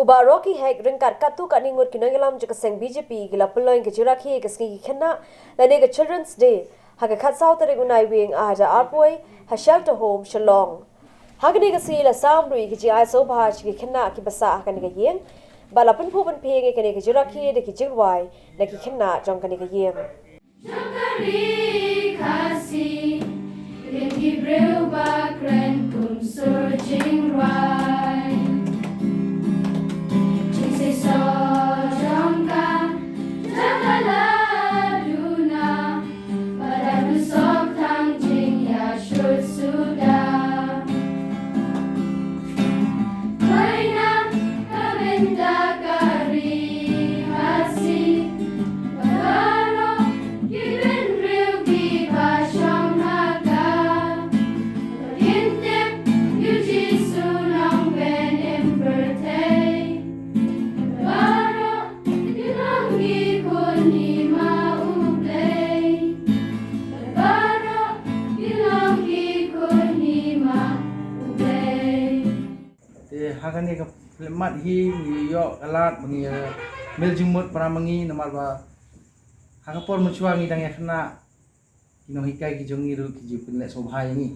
Uba Rocky Hek ringkat katu kaningut kinangilam jika seng BJP gila peloin ke jiraki ke ski kena lane ke Children's Day haga katsau tari gunai wing aja arpoi ha shelter home Shillong. Haga ni ke sila samrui ke ji ai so bahaj ke kena ki basa akan ke yeng balapun pu ban penge ke ke jiraki de ke jirwai na ki kena jong ke yeng. Jokari kasih ringi berubah keren kum surging right. Cing so jongka jagalah duna pada busok tang jing ya syut sudah. Kaina kabenda kari kasih bagaro given real di pasyong haga. Intip yuji sunang ben impertay. Bagaro ilangi kuni mauplay. Bagaro ilangi kuni mauplay. Te hakani ka mat hi yo alat bangi mel jumut para mangi namar ba hakapor muchwa ngi dang yakna kino hikai ki jongi ru ki jupin le sobhai ngi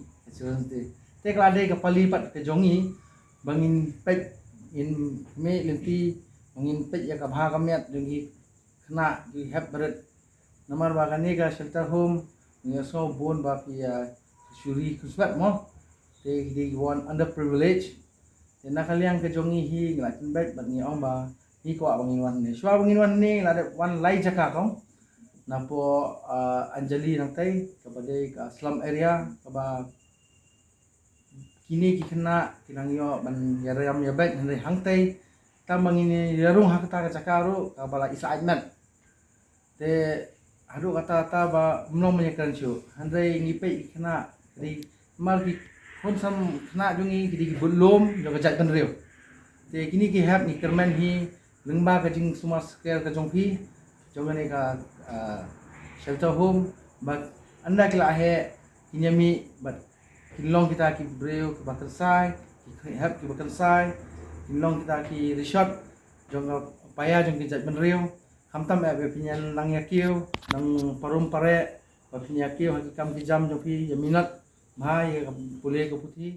te kala de ka pali pat ke jongi bangin pet in me lenti bangin pet ya ka bha kamet jongi khna ki hab barat namar ba kani ka shelter home ngi so bon ba ki shuri kusbat mo te di one underprivileged na kaliang ke jongi hi nglatin bet bat ni ong ba hi ko bangin wan ne shwa bangin wan ne la de wan lai jaka kong na po Anjali nang tai kepada ka slum area ba kini ki kena kinang yo ban yaram ya bet henry hang tai ta mangini yarung hak ta ka cakaru ka bala isa ajmat te haru kata ta ba mnom menyekan chu henry ni pe kena di mar ki kon sam kena jungi ki belum jo ka jat ban reu te kini ki hap ni kermen hi lengba ka jing semua scale ka jongpi jongane ka shelter home but anda kila he kinyami but kilong kita ki breu ki bakal sai ki hap ki bakal sai kilong kita ki resort jong paya jong ki jat ban reu hamtam e pinyan lang yakio nang parum pare pinya kio hakikam ki jam jong pi yaminat bhai boleh ke putih